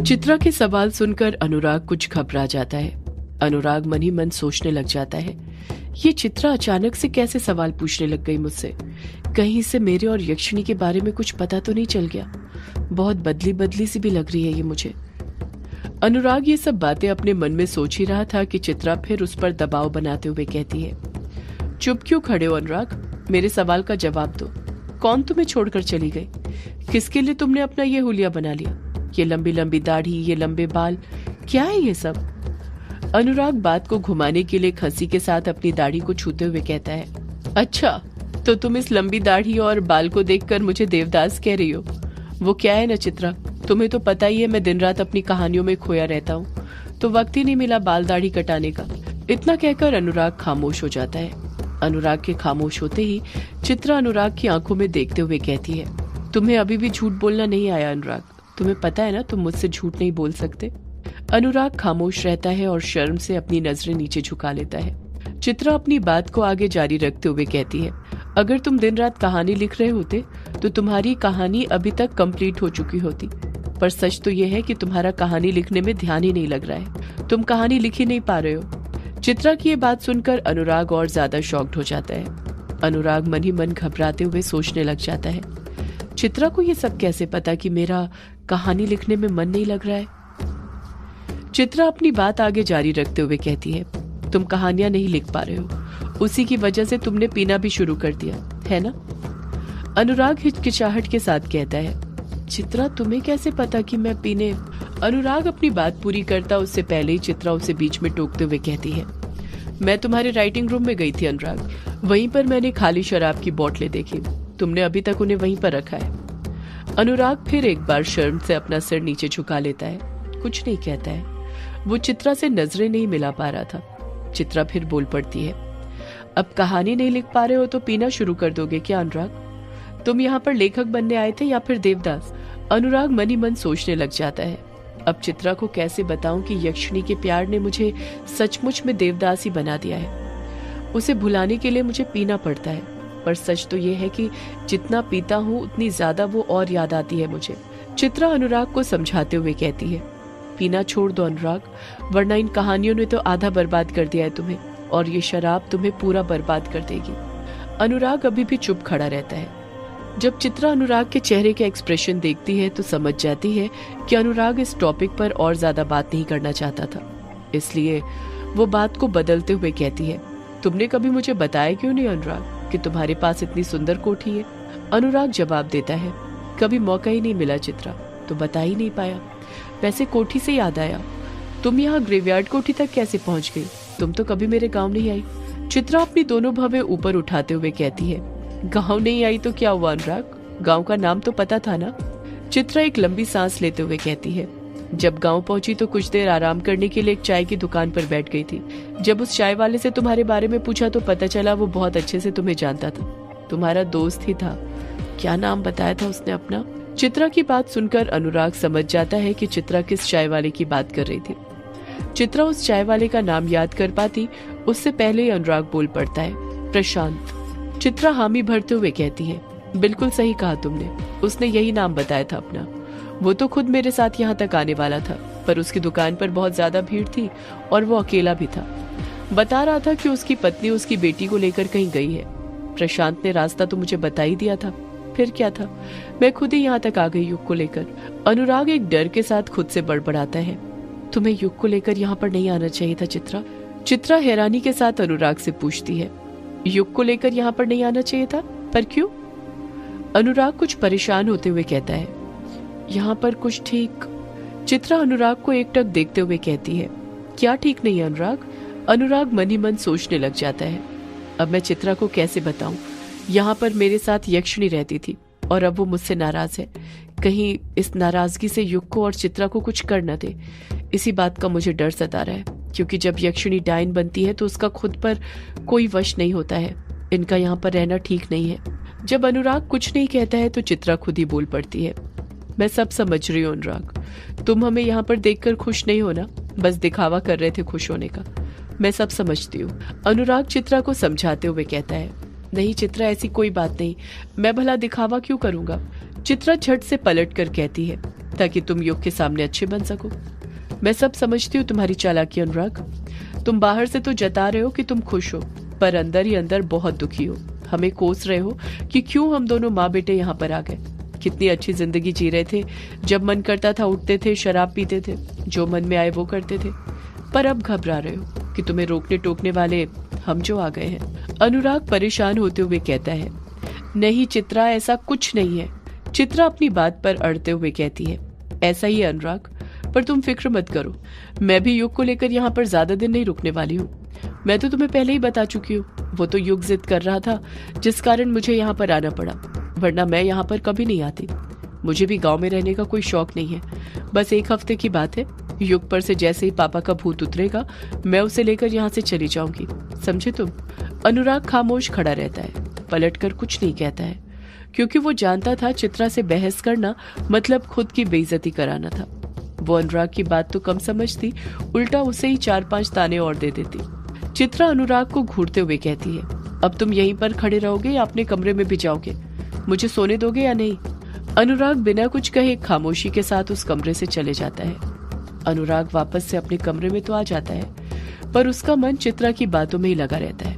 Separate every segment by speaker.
Speaker 1: चित्रा के सवाल सुनकर अनुराग कुछ घबरा जाता है। अनुराग मन ही मन सोचने लग जाता है, ये चित्रा अचानक से कैसे सवाल पूछने लग गई मुझसे। कहीं से मेरे और यक्षिणी के बारे में कुछ पता तो नहीं चल गया। बहुत बदली बदली सी भी लग रही है ये मुझे। अनुराग ये सब बातें अपने मन में सोच ही रहा था कि चित्रा फिर उस पर दबाव बनाते हुए कहती है, चुप क्यों खड़े हो अनुराग, मेरे सवाल का जवाब दो। कौन तुम्हें छोड़कर चली गई? किसके लिए तुमने अपना ये हुलिया बना लिया? ये लंबी लंबी दाढ़ी, ये लंबे बाल, क्या है ये सब? अनुराग बात को घुमाने के लिए हंसी के साथ अपनी दाढ़ी को छूते हुए कहता है, अच्छा तो तुम इस लंबी दाढ़ी और बाल को देखकर मुझे देवदास कह रही हो? वो क्या है ना चित्रा, तुम्हें तो पता ही है मैं दिन रात अपनी कहानियों में खोया रहता हूँ, तो वक्त ही नहीं मिला बाल दाढ़ी कटाने का। इतना कहकर अनुराग खामोश हो जाता है। अनुराग के खामोश होते ही चित्रा अनुराग की आंखों में देखते हुए कहती है, तुम्हें अभी भी झूठ बोलना नहीं आया अनुराग? तुम्हें पता है ना तुम मुझसे झूठ नहीं बोल सकते। अनुराग खामोश रहता है और शर्म से अपनी नजरें नीचे झुका लेता है। चित्रा अपनी बात को आगे जारी रखते हुए कहती है, अगर तुम दिन रात कहानी लिख रहे होते तो तुम्हारी कहानी अभी तक कंप्लीट हो चुकी होती, पर सच तो यह है कि तुम्हारा कहानी लिखने में ध्यान ही नहीं लग रहा है, तुम कहानी लिख ही नहीं पा रहे हो। चित्रा की ये बात सुनकर अनुराग और ज्यादा शॉक्ड हो जाता है। अनुराग मन ही मन घबराते हुए सोचने लग जाता है, चित्रा को ये सब कैसे पता कि मेरा कहानी लिखने में मन नहीं लग रहा है। चित्रा अपनी बात आगे जारी रखते हुए कहती है, तुम कहानियां नहीं लिख पा रहे हो, उसी की वजह से तुमने पीना भी शुरू कर दिया है ना? अनुराग हिचकिचाहट के साथ कहता है, चित्रा तुम्हें कैसे पता कि मैं पीने? अनुराग अपनी बात पूरी करता उससे पहले ही चित्रा उसे बीच में टोकते हुए कहती है, मैं तुम्हारे राइटिंग रूम में गई थी अनुराग, वहीं पर मैंने खाली शराब की बोतलें देखी, तुमने अभी तक उन्हें वहीं पर रखा है। अनुराग फिर एक बार शर्म से अपना सिर नीचे झुका लेता है, कुछ नहीं कहता है। वो चित्रा से नजरें नहीं मिला पा रहा था। चित्रा फिर बोल पड़ती है, अब कहानी नहीं लिख पा रहे हो तो पीना शुरू कर दोगे क्या अनुराग? तुम यहाँ पर लेखक बनने आए थे या फिर देवदास? अनुराग मन ही मन सोचने लग जाता है, अब चित्रा को कैसे बताऊं कि यक्षिणी के प्यार ने मुझे सचमुच में देवदास ही बना दिया है। उसे भुलाने के लिए मुझे पीना पड़ता है, पर सच तो ये है कि जितना पीता हूँ उतनी ज्यादा वो और याद आती है मुझे। चित्रा अनुराग को समझाते हुए कहती है, पीना छोड़ दो अनुराग, वरना इन कहानियों ने तो आधा बर्बाद कर दिया है तुम्हें, और ये शराब तुम्हें पूरा बर्बाद कर देगी। अनुराग अभी भी चुप खड़ा रहता है। जब चित्रा अनुराग के चेहरे के एक्सप्रेशन देखती है तो समझ जाती है कि अनुराग इस टॉपिक पर और ज्यादा बात नहीं करना चाहता था, इसलिए वो बात को बदलते हुए कहती है, तुमने कभी मुझे बताया क्यों नहीं अनुराग कि तुम्हारे पास इतनी सुंदर कोठी है? अनुराग जवाब देता है, कभी मौका ही नहीं मिला चित्रा, तो बता ही नहीं पाया। वैसे कोठी से याद आया, तुम यहाँ ग्रेवयार्ड कोठी तक कैसे पहुँच गई? तुम तो कभी मेरे गाँव नहीं आई। चित्रा अपनी दोनों भवें ऊपर उठाते हुए कहती है, गाँव नहीं आई तो क्या हुआ अनुराग, गाँव का नाम तो पता था ना? चित्रा एक लंबी सांस लेते हुए कहती है, जब गांव पहुंची तो कुछ देर आराम करने के लिए एक चाय की दुकान पर बैठ गई थी। जब उस चाय वाले से तुम्हारे बारे में पूछा तो पता चला वो बहुत अच्छे से तुम्हें जानता था, तुम्हारा दोस्त ही था। क्या नाम बताया था उसने अपना? चित्रा की बात सुनकर अनुराग समझ जाता है कि चित्रा किस चाय वाले की बात कर रही थी। चित्रा उस चाय वाले का नाम याद कर पाती उससे पहले ही अनुराग बोल पड़ता है, प्रशांत। चित्रा हामी भरते हुए कहती है, बिल्कुल सही कहा तुमने, उसने यही नाम बताया था अपना। वो तो खुद मेरे साथ यहाँ तक आने वाला था, पर उसकी दुकान पर बहुत ज्यादा भीड़ थी और वो अकेला भी था। बता रहा था कि उसकी पत्नी उसकी बेटी को लेकर कहीं गई है। प्रशांत ने रास्ता तो मुझे बता ही दिया था, फिर क्या था, मैं खुद ही यहाँ तक आ गई युग को लेकर। अनुराग एक डर के साथ खुद से बड़बड़ाता है, तुम्हें युग को लेकर यहाँ पर नहीं आना चाहिए था चित्रा। चित्रा हैरानी के साथ अनुराग से पूछती है, युग को लेकर यहाँ पर नहीं आना चाहिए था, पर क्यों? अनुराग कुछ परेशान होते हुए कहता है, यहाँ पर कुछ ठीक। चित्रा अनुराग को एकटक देखते हुए कहती है, क्या ठीक नहीं है अनुराग? अनुराग मन ही मन सोचने लग जाता है, अब मैं चित्रा को कैसे बताऊं, यहाँ पर मेरे साथ यक्षिणी रहती थी और अब वो मुझसे नाराज है, कहीं इस नाराजगी से युग को और चित्रा को कुछ कर न दे। इसी बात का मुझे डर सता रहा है, क्योंकि जब यक्षिणी डायन बनती है तो उसका खुद पर कोई वश नहीं होता है। इनका यहाँ पर रहना ठीक नहीं है। जब अनुराग कुछ नहीं कहता है तो चित्रा खुद ही बोल पड़ती है, मैं सब समझ रही हूँ अनुराग, तुम हमें यहाँ पर देखकर खुश नहीं हो ना, बस दिखावा कर रहे थे खुश होने का, मैं सब समझती हूँ। अनुराग चित्रा को समझाते हुए कहता है, नहीं चित्रा ऐसी कोई बात नहीं, मैं भला दिखावा क्यों करूंगा? चित्रा झट से पलट कर कहती है, ताकि तुम युग के सामने अच्छे बन सको। मैं सब समझती हूँ तुम्हारी चालाकी अनुराग। तुम बाहर से तो जता रहे हो कि तुम खुश हो, पर अंदर ही अंदर बहुत दुखी हो। हमें कोस रहे हो कि क्यों हम दोनों माँ बेटे यहाँ पर आ गए। कितनी अच्छी जिंदगी जी रहे थे, जब मन करता था उठते थे, शराब पीते थे, जो मन में आए वो करते थे। पर अब घबरा रहे हो कि तुम्हें रोकने टोकने वाले हम जो आ गए हैं। अनुराग परेशान होते हुए कहता है, नहीं चित्रा, ऐसा कुछ नहीं है। चित्रा अपनी बात पर अड़ते हुए कहती है, ऐसा ही है अनुराग, पर तुम फिक्र मत करो। मैं भी युग को लेकर यहाँ पर ज्यादा दिन नहीं रुकने वाली हूँ। मैं तो तुम्हें पहले ही बता चुकी हूँ, वो तो युग जिद कर रहा था, जिस कारण मुझे यहाँ पर आना पड़ा, वरना मैं यहाँ पर कभी नहीं आती। मुझे भी गांव में रहने का कोई शौक नहीं है। बस एक हफ्ते की बात है, युग पर से जैसे ही पापा का भूत उतरेगा, मैं उसे लेकर यहाँ से चली जाऊंगी, समझे तुम। अनुराग खामोश खड़ा रहता है, पलटकर कुछ नहीं कहता है, क्योंकि वो जानता था चित्रा से बहस करना मतलब खुद की बेइज्जती कराना था। वो अनुराग की बात तो कम समझती, उल्टा उसे ही 4-5 ताने और दे देती। चित्रा अनुराग को घूरते हुए कहती है, अब तुम यहीं पर खड़े रहोगे या अपने कमरे में भी जाओगे? मुझे सोने दोगे या नहीं? अनुराग बिना कुछ कहे खामोशी के साथ उस कमरे से चले जाता है। अनुराग वापस से अपने कमरे में तो आ जाता है, पर उसका मन चित्रा की बातों में ही लगा रहता है।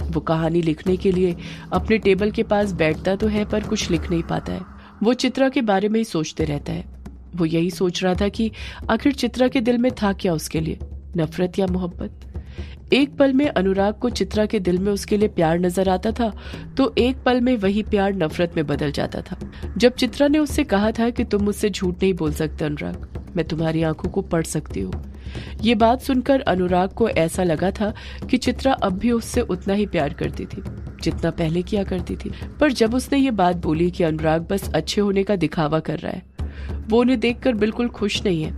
Speaker 1: वो कहानी लिखने के लिए अपने टेबल के पास बैठता तो है, पर कुछ लिख नहीं पाता है। वो चित्रा के बारे में ही सोचते रहता है। वो यही सोच रहा था कि आखिर चित्रा के दिल में था क्या उसके लिए, नफरत या मोहब्बत। एक पल में अनुराग को चित्रा के दिल में उसके लिए प्यार नजर आता था, तो एक पल में वही प्यार नफरत में बदल जाता था। जब चित्रा ने उससे कहा था कि तुम मुझसे झूठ नहीं बोल सकते अनुराग, मैं तुम्हारी आंखों को पढ़ सकती हूँ, ये बात सुनकर अनुराग को ऐसा लगा था कि चित्रा अब भी उससे उतना ही प्यार करती थी जितना पहले किया करती थी। पर जब उसने ये बात बोली कि अनुराग बस अच्छे होने का दिखावा कर रहा है, वो उन्हें देखकर बिल्कुल खुश नहीं है,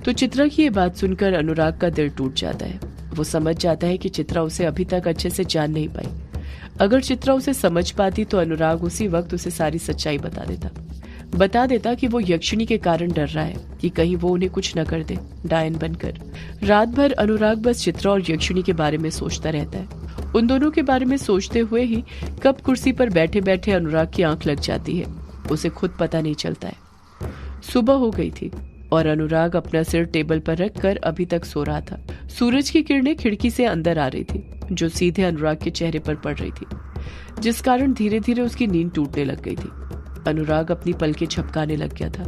Speaker 1: तो चित्रा की ये बात सुनकर अनुराग का दिल टूट जाता है। वो समझ जाता है कि चित्रा उसे अभी तक अच्छे से जान नहीं पाई। अगर चित्रा उसे समझ पाती तो अनुराग उसी वक्त उसे सारी सच्चाई बता देता कि वो यक्षिणी के कारण डर रहा है कि कहीं वो उन्हें कुछ न कर दे डायन बनकर। रात भर अनुराग बस चित्रा और यक्षिणी के बारे में सोचता रहता है। उन दोनों के बारे में सोचते हुए ही कब कुर्सी पर बैठे बैठे अनुराग की आंख लग जाती है, उसे खुद पता नहीं चलता है। सुबह हो गई थी और अनुराग अपना सिर टेबल पर रखकर अभी तक सो रहा था। सूरज की किरणें खिड़की से अंदर आ रही थी, जो सीधे अनुराग के चेहरे पर पड़ रही थी, जिस कारण धीरे धीरे उसकी नींद टूटने लग गई थी। अनुराग अपनी पलकें झपकाने लग गया था।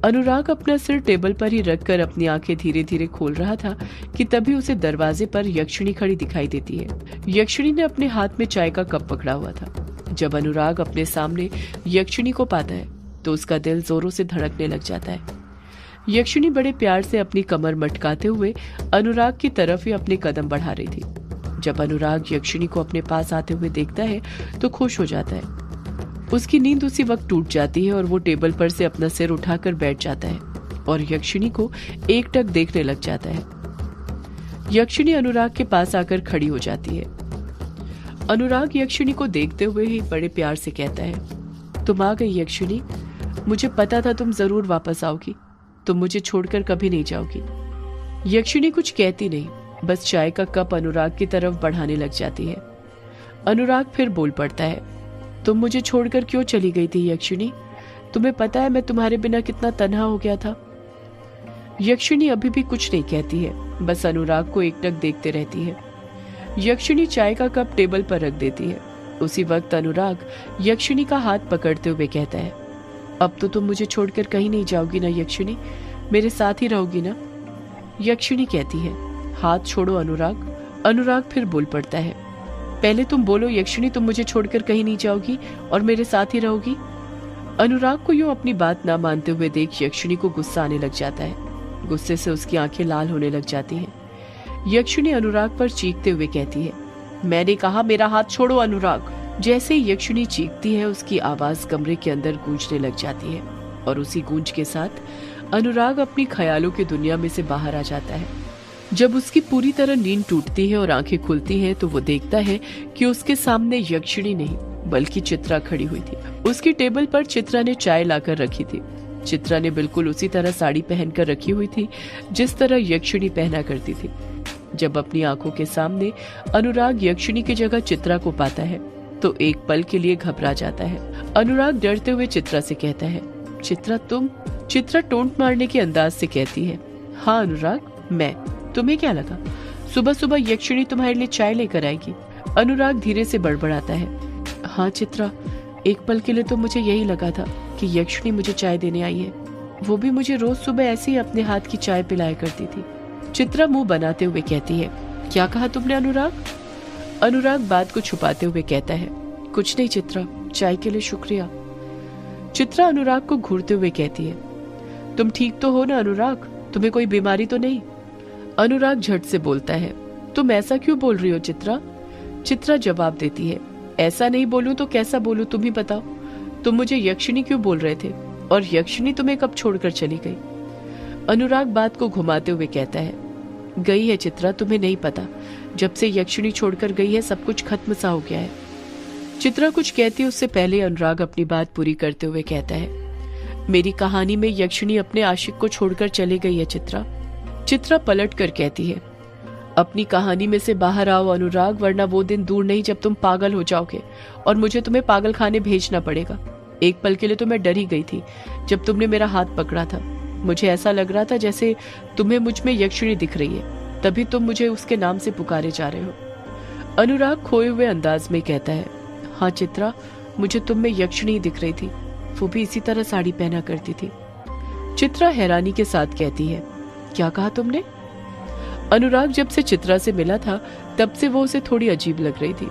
Speaker 1: अनुराग अपना सिर टेबल पर ही रखकर अपनी आंखें धीरे धीरे खोल रहा था कि तभी उसे दरवाजे पर यक्षिणी खड़ी दिखाई देती है। यक्षिणी ने अपने हाथ में चाय का कप पकड़ा हुआ था। जब अनुराग अपने सामने यक्षिणी को पाता है तो उसका दिल जोरों से धड़कने लग जाता है। यक्षिणी बड़े प्यार से अपनी कमर मटकाते हुए अनुराग की तरफ ही अपने कदम बढ़ा रही थी। जब अनुराग यक्षिणी को अपने पास आते हुए देखता है तो खुश हो जाता है। उसकी नींद उसी वक्त टूट जाती है और वो टेबल पर से अपना सिर उठाकर बैठ जाता है और यक्षिणी को एकटक देखने लग जाता है। यक्षिणी अनुराग के पास आकर खड़ी हो जाती है। अनुराग यक्षिणी को देखते हुए ही बड़े प्यार से कहता है, तुम आ गई यक्षिणी, मुझे पता था तुम जरूर वापस आओगी, तुम मुझे छोड़कर कभी नहीं जाओगी। यक्षिणी कुछ कहती नहीं, बस चाय का कप अनुराग की तरफ बढ़ाने लग जाती है। अनुराग फिर बोल पड़ता है, तुम मुझे छोड़कर क्यों चली गई थी यक्षिणी? तुम्हें पता है मैं तुम्हारे बिना कितना तन्हा हो गया था। यक्षिणी अभी भी कुछ नहीं कहती है, बस अनुराग को एकटक देखते रहती है। यक्षिणी चाय का कप टेबल पर रख देती है। उसी वक्त अनुराग यक्षिणी का हाथ पकड़ते हुए कहता है, अब तो तुम मुझे छोड़कर कहीं नहीं जाओगी ना यक्षिणी, मेरे साथ ही रहोगी ना? यक्षिणी कहती है, हाथ छोड़ो अनुराग। अनुराग फिर बोल पड़ता है, पहले तुम बोलो यक्षिणी, तुम मुझे छोड़कर कहीं नहीं जाओगी और मेरे साथ ही रहोगी? अनुराग को यूं अपनी बात ना मानते हुए देख यक्षिणी को गुस्सा आने लग जाता है। गुस्से से उसकी आंखें लाल होने लग जाती हैं। यक्षिणी अनुराग पर चीखते हुए कहती है, मैंने कहा मेरा हाथ छोड़ो अनुराग। जैसे ही यक्षिणी चीखती है उसकी आवाज कमरे के अंदर गूंजने लग जाती है और उसी गूंज के साथ अनुराग अपनी ख्यालों की दुनिया में से बाहर आ जाता है। जब उसकी पूरी तरह नींद टूटती है और आंखें खुलती हैं तो वो देखता है कि उसके सामने यक्षिणी नहीं बल्कि चित्रा खड़ी हुई थी। उसकी टेबल पर चित्रा ने चाय लाकर रखी थी। चित्रा ने बिल्कुल उसी तरह साड़ी पहनकर रखी हुई थी जिस तरह यक्षिणी पहना करती थी। जब अपनी आंखों के सामने अनुराग यक्षिणी की जगह चित्रा को पाता है तो एक पल के लिए घबरा जाता है। अनुराग डरते हुए चित्रा से कहता है, चित्रा तुम? चित्रा टोंट मारने के अंदाज से कहती है, हाँ अनुराग, मैं। तुम्हें क्या लगा सुबह सुबह यक्षिणी तुम्हारे लिए चाय लेकर आएगी? अनुराग धीरे से बड़बड़ाता है, हाँ चित्रा, एक पल के लिए तो मुझे यही लगा था कि यक्षिणी मुझे चाय देने आई है। वो भी मुझे रोज सुबह ऐसे ही अपने हाथ की चाय पिलाया करती थी। चित्रा मुंह बनाते हुए कहती है, क्या कहा तुमने अनुराग? अनुराग बात को छुपाते हुए कहता है, कुछ नहीं चित्रा, चाय के लिए शुक्रिया। चित्रा अनुराग को घूरते हुए कहती है, तुम ठीक तो हो ना अनुराग? तुम्हें कोई बीमारी तो नहीं? अनुराग झट से बोलता है, तुम ऐसा क्यों बोल रही हो चित्रा? चित्रा जवाब देती है, ऐसा नहीं बोलूं तो कैसा बोलूं, तुम ही बताओ। तुम मुझे यक्षिणी क्यों बोल रहे थे, और यक्षिणी तुम्हें कब छोड़कर चली गई? अनुराग बात को घुमाते हुए कहता है, गई है चित्रा, तुम्हें नहीं पता। जब से यक्षिणी छोड़कर गई है सब कुछ खत्म सा हो गया है। चित्रा कुछ कहती उससे पहले अनुराग अपनी बात पूरी करते हुए कहता है, मेरी कहानी में यक्षिणी अपने आशिक को छोड़कर चली गई है चित्रा। चित्रा पलट कर कहती है, अपनी कहानी में से बाहर आओ अनुराग, वरना वो दिन दूर नहीं जब तुम पागल हो जाओगे और मुझे तुम्हें पागल खाने भेजना पड़ेगा। एक पल के लिए तो मैं डर ही गई थी जब तुमने मेरा हाथ पकड़ा था। मुझे ऐसा लग रहा था जैसे तुम्हें मुझ में यक्षिणी दिख रही है, तभी तुम मुझे उसके नाम से पुकारे जा रहे हो। अनुराग खोए हुए अंदाज में कहता है, हाँ चित्रा, मुझे तुम में यक्षिणी दिख रही थी, वो भी इसी तरह साड़ी पहना करती थी। चित्रा हैरानी के साथ कहती है, क्या कहा तुमने? अनुराग जब से चित्रा से मिला था तब से वो उसे थोड़ी अजीब लग रही थी।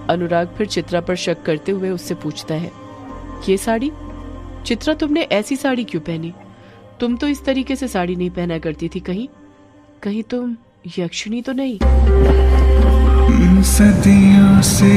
Speaker 1: अनुराग फिर चित्रा पर शक करते हुए उससे पूछता है, ये साड़ी? चित्रा, तुमने ऐसी साड़ी क्यों पहनी? तुम तो इस तरीके से साड़ी नहीं पहना करती थी। कहीं तुम यक्षिणी तो नहीं? सदियों से